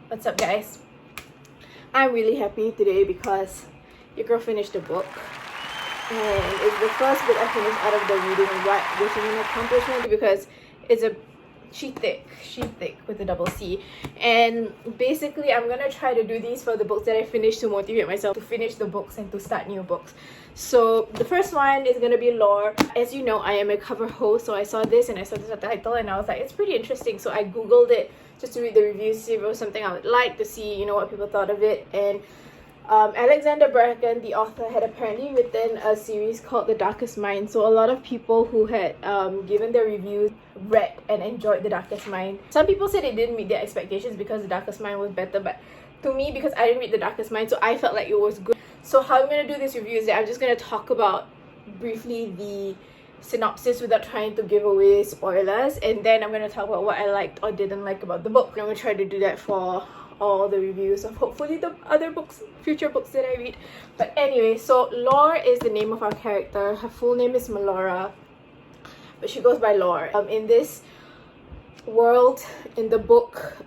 What's up, guys? I'm really happy today because your girl finished the book, and it's the first book I finished out of the reading rut, which is an accomplishment because it's a she thick with a double C. And basically I'm gonna try to do these for the books that I finished to motivate myself to finish the books and to start new books. So the first one is gonna be Lore. As you know, I am a cover host, so I saw this and I saw the title and I was like, it's pretty interesting, so I googled it just to read the reviews, see if it was something I would like, to see, you know, what people thought of it. And Alexandra Bracken, the author, had apparently written a series called The Darkest Mind. So a lot of people who had given their reviews read and enjoyed The Darkest Mind. Some people said it didn't meet their expectations because The Darkest Mind was better, but to me, because I didn't read The Darkest Mind, so I felt like it was good. So how I'm going to do this review is that I'm just going to talk about briefly the synopsis without trying to give away spoilers, and then I'm going to talk about what I liked or didn't like about the book. I'm going to try to do that for all the reviews of hopefully the other books, future books that I read. But anyway, so Lore is the name of our character. Her full name is Melora, but she goes by Lore. In this world, in the book,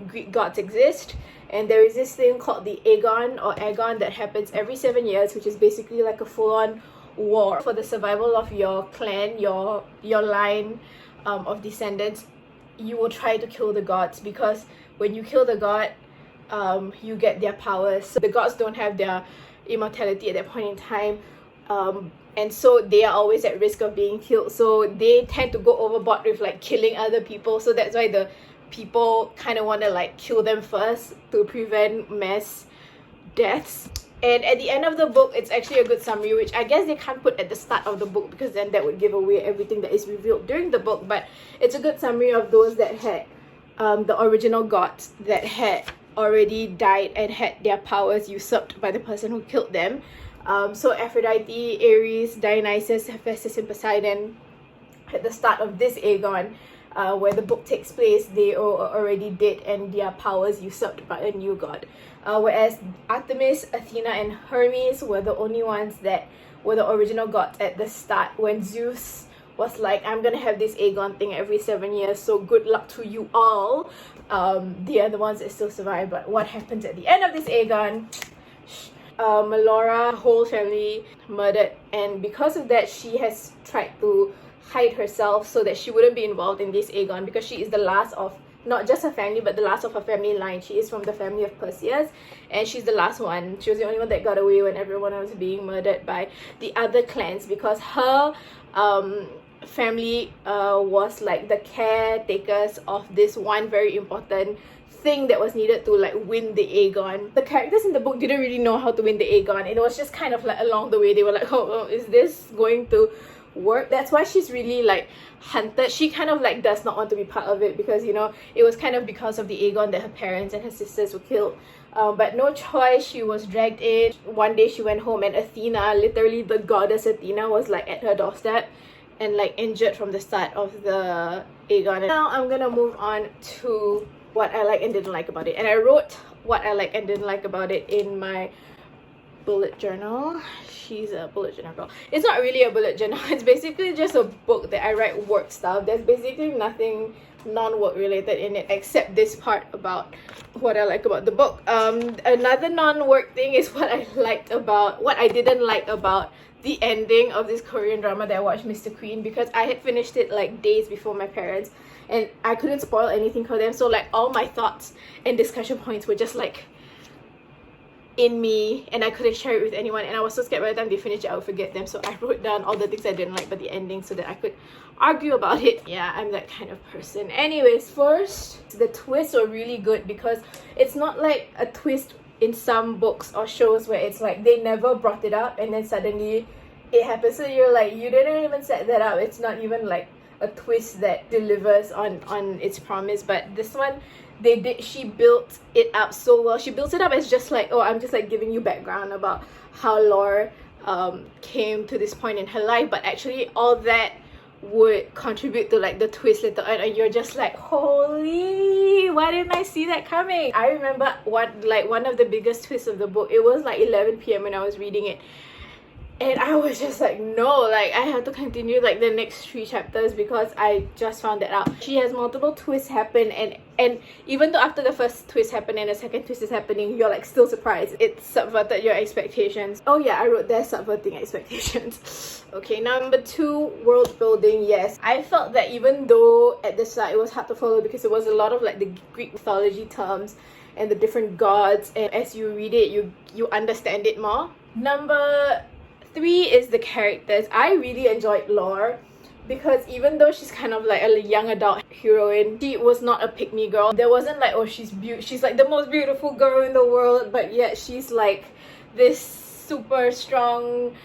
Greek gods exist, and there is this thing called the Agon that happens every 7 years, which is basically like a full-on war for the survival of your clan, your line of descendants. You will try to kill the gods, because when you kill the god, you get their powers. So the gods don't have their immortality at that point in time, and so they are always at risk of being killed. So they tend to go overboard with like killing other people. So that's why the people kind of want to like kill them first to prevent mass deaths. And at the end of the book, it's actually a good summary, which I guess they can't put at the start of the book because then that would give away everything that is revealed during the book. But it's a good summary of those that had the original gods that had already died and had their powers usurped by the person who killed them. So Aphrodite, Ares, Dionysus, Hephaestus, and Poseidon at the start of this Aegon, where the book takes place, they are already dead and their powers usurped by a new god. Whereas Artemis, Athena, and Hermes were the only ones that were the original gods at the start, when Zeus was like, I'm gonna have this Aegon thing every 7 years, so good luck to you all. They are the ones that still survive. But what happens at the end of this Aegon? Melora, whole family murdered, and because of that, she has tried to hide herself so that she wouldn't be involved in this Aegon, because she is the last of not just her family, but the last of her family line. She is from the family of Perseus, and she's the last one. She was the only one that got away when everyone was being murdered by the other clans, because her family was like the caretakers of this one very important thing that was needed to like win the Aegon. The characters in the book didn't really know how to win the Aegon. It was just kind of like along the way they were like, oh, is this going to work? That's why she's really like hunted. She kind of like does not want to be part of it, because, you know, it was kind of because of the Aegon that her parents and her sisters were killed. But no choice, she was dragged in. One day she went home and Athena, literally the goddess Athena, was like at her doorstep and like injured from the start of the Aegon. And now I'm gonna move on to what I like and didn't like about it. And I wrote what I like and didn't like about it in my bullet journal. She's a bullet journal girl. It's not really a bullet journal. It's basically just a book that I write work stuff. There's basically nothing non-work related in it except this part about what I like about the book. Another non-work thing is what I didn't like about the ending of this Korean drama that I watched, Mr. Queen, because I had finished it like days before my parents and I couldn't spoil anything for them. So like all my thoughts and discussion points were just like in me, and I couldn't share it with anyone, and I was so scared by the time they finished it I would forget them. So I wrote down all the things I didn't like about the ending so that I could argue about it. Yeah, I'm that kind of person. Anyways, first, the twists were really good, because it's not like a twist in some books or shows where it's like they never brought it up and then suddenly it happens. So you're like, you didn't even set that up. It's not even like a twist that delivers on its promise. But this one, she built it up so well. She built it up as just like, oh, I'm just like giving you background about how Lore came to this point in her life, but actually all that would contribute to like the twist later on, and you're just like, holy, why didn't I see that coming? I remember one of the biggest twists of the book. It was like 11 p.m. when I was reading it, And I was just like, no, like I have to continue like the next 3 chapters because I just found that out. She has multiple twists happen, and even though after the first twist happened and the second twist is happening, you're like still surprised. It subverted your expectations. Oh yeah, I wrote there, subverting expectations. Okay, number 2, world building. Yes, I felt that even though at the start it was hard to follow because it was a lot of like the Greek mythology terms and the different gods, and as you read it, you understand it more. Number 3 is the characters. I really enjoyed Lore because even though she's kind of like a young adult heroine, she was not a pick-me girl. There wasn't like, oh, she's like the most beautiful girl in the world, but yet she's like this super strong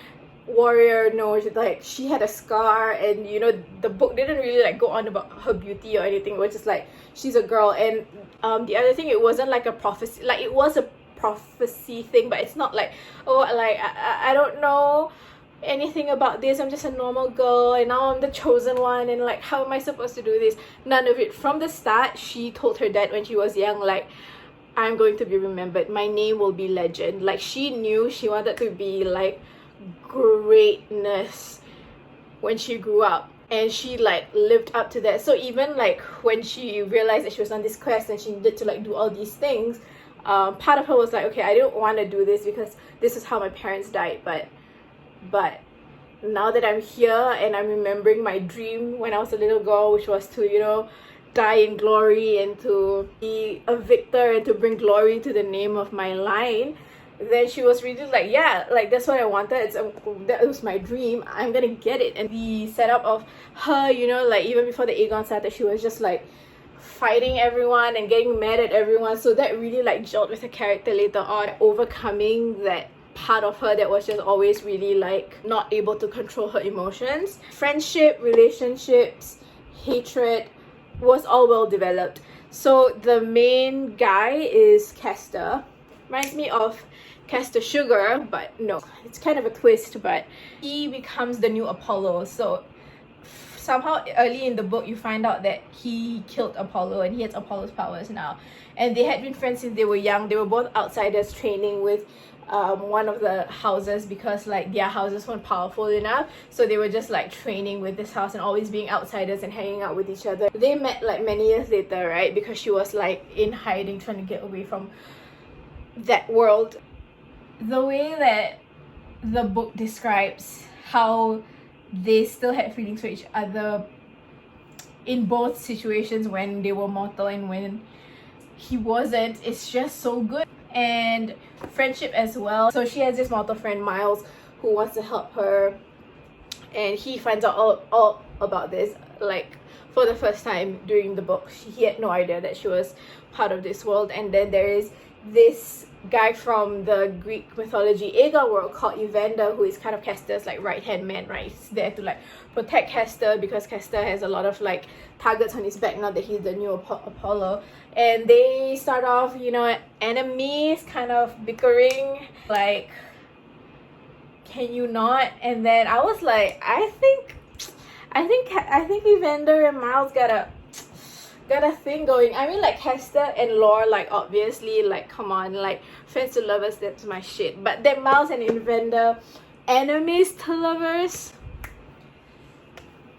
warrior. No, like she had a scar, and you know the book didn't really like go on about her beauty or anything. It was just like she's a girl. And the other thing, it wasn't like a prophecy. Like it was a prophecy thing, but it's not like, oh, like I don't know anything about this, I'm just a normal girl and now I'm the chosen one, and like how am I supposed to do this? None of it. From the start, she told her dad when she was young, like, I'm going to be remembered, my name will be legend. Like she knew she wanted to be like greatness when she grew up, and she like lived up to that. So even like when she realized that she was on this quest and she needed to like do all these things, part of her was like, okay, I don't want to do this because this is how my parents died, but now that I'm here and I'm remembering my dream when I was a little girl, which was to, you know, die in glory and to be a victor and to bring glory to the name of my line, then she was really like, yeah, like that's what I wanted. That was my dream, I'm gonna get it. And the setup of her, you know, like even before the Aegon started, she was just like fighting everyone and getting mad at everyone, so that really like gelled with her character later on, overcoming that part of her that was just always really like not able to control her emotions. Friendship, relationships, hatred was all well developed. So the main guy is Castor. Reminds me of Castor Sugar, but no, it's kind of a twist, but he becomes the new Apollo. So somehow early in the book you find out that he killed Apollo and he has Apollo's powers now, and they had been friends since they were young. They were both outsiders training with one of the houses because like their houses weren't powerful enough, so they were just like training with this house and always being outsiders and hanging out with each other. They met like many years later, right, because she was like in hiding trying to get away from that world. The way that the book describes how they still had feelings for each other in both situations, when they were mortal and when he wasn't, it's just so good. And friendship as well. So she has this mortal friend Miles who wants to help her, and he finds out all about this like for the first time during the book. He had no idea that she was part of this world. And then there is this guy from the Greek mythology Aegon world called Evander, who is kind of Castor's like right hand man, right? He's there to like protect Castor because Castor has a lot of like targets on his back now that he's the new Apollo. And they start off, you know, enemies, kind of bickering, like, can you not? And then I was like, I think Evander and Miles got a thing going. I mean, like Castor and Lore, like obviously, like come on, like friends to lovers, that's my shit. But then Miles and Evander, enemies to lovers.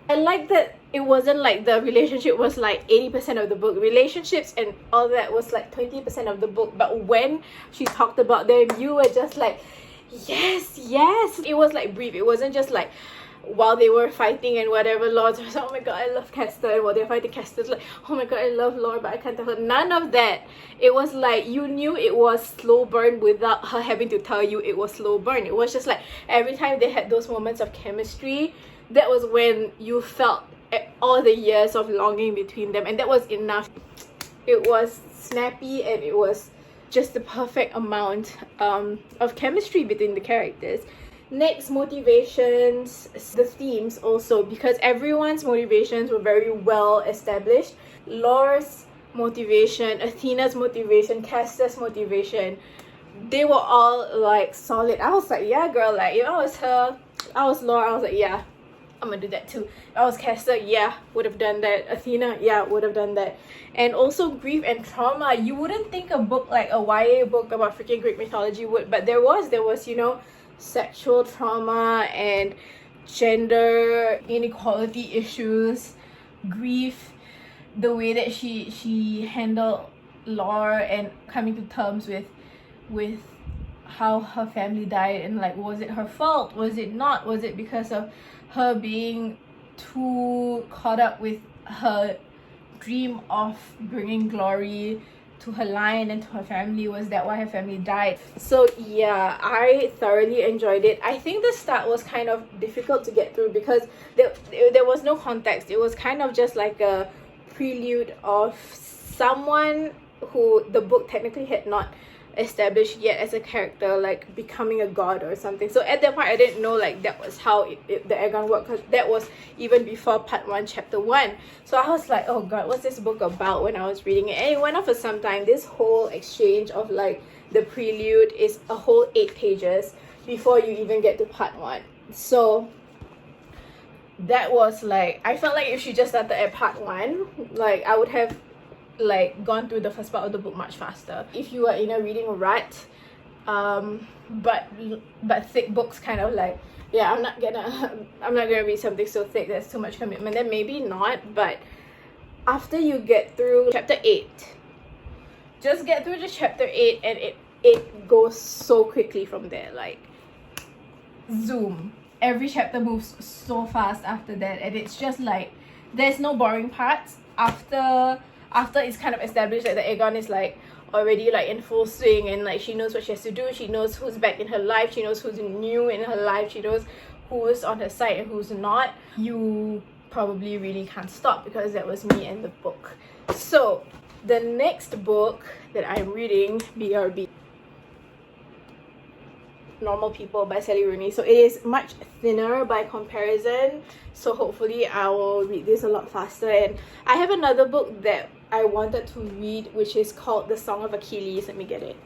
I like that it wasn't like the relationship was like 80% of the book. Relationships and all that was like 20% of the book. But when she talked about them, you were just like, yes, yes. It was like brief. It wasn't just like while they were fighting and whatever, Lord was like, oh my god, I love Castor. And while they're fighting, Castor's like, oh my god, I love Lord, but I can't tell her. None of that. It was like you knew it was slow burn without her having to tell you it was slow burn. It was just like every time they had those moments of chemistry, that was when you felt all the years of longing between them, and that was enough. It was snappy and it was just the perfect amount of chemistry between the characters. Next, motivations, the themes also, because everyone's motivations were very well established. Lore's motivation, Athena's motivation, Castor's motivation, they were all like solid. I was like, yeah girl, like if I was her, I was Lore, I was like, yeah, I'm gonna do that too. If I was Castor, yeah, would have done that. Athena, yeah, would have done that. And also grief and trauma. You wouldn't think a book like a YA book about freaking Greek mythology would, but there was, you know, sexual trauma and gender inequality issues, grief, the way that she handled Laura and coming to terms with how her family died, and like, was it her fault, was it not, was it because of her being too caught up with her dream of bringing glory to her line and to her family? Was that why her family died? So yeah, I thoroughly enjoyed it. I think the start was kind of difficult to get through because there was no context. It was kind of just like a prelude of someone who the book technically had not established yet as a character, like becoming a god or something. So at that point I didn't know like that was how the Aegon worked, because that was even before part 1 chapter 1. So I was like, oh god, what's this book about, when I was reading it. And it went on for some time. This whole exchange of like the prelude is a whole 8 pages before you even get to part 1. So that was like, I felt like if she just started at part 1, like I would have like gone through the first part of the book much faster. If you are in a reading rut, but thick books kind of like, yeah, I'm not gonna read something so thick that's too much commitment, then maybe not. But after you get through chapter 8, just get through to chapter 8 and it goes so quickly from there, like zoom. Every chapter moves so fast after that, and it's just like there's no boring parts after it's kind of established that the Aegon is like already like in full swing, and like she knows what she has to do, she knows who's back in her life, she knows who's new in her life, she knows who's on her side and who's not. You probably really can't stop, because that was me and the book. So the next book that I'm reading, BRB, Normal People by Sally Rooney. So it is much thinner by comparison, so hopefully I will read this a lot faster. And I have another book that I wanted to read, which is called The Song of Achilles. Let me get it.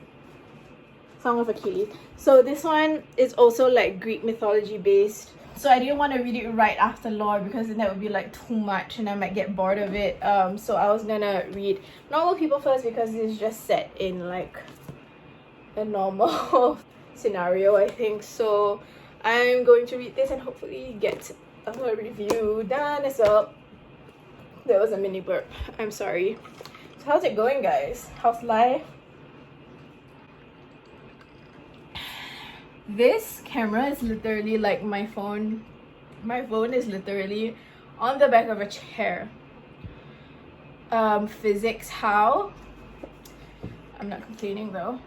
Song of Achilles. So this one is also like Greek mythology based. So I didn't want to read it right after lore, because then that would be like too much and I might get bored of it. So I was gonna read Normal People first, because it's just set in like a normal scenario, I think. So I'm going to read this and hopefully get a review done. So that was a mini burp, I'm sorry. So how's it going, guys? How's life? This camera is literally like my phone. My phone is literally on the back of a chair. Physics how? I'm not complaining though.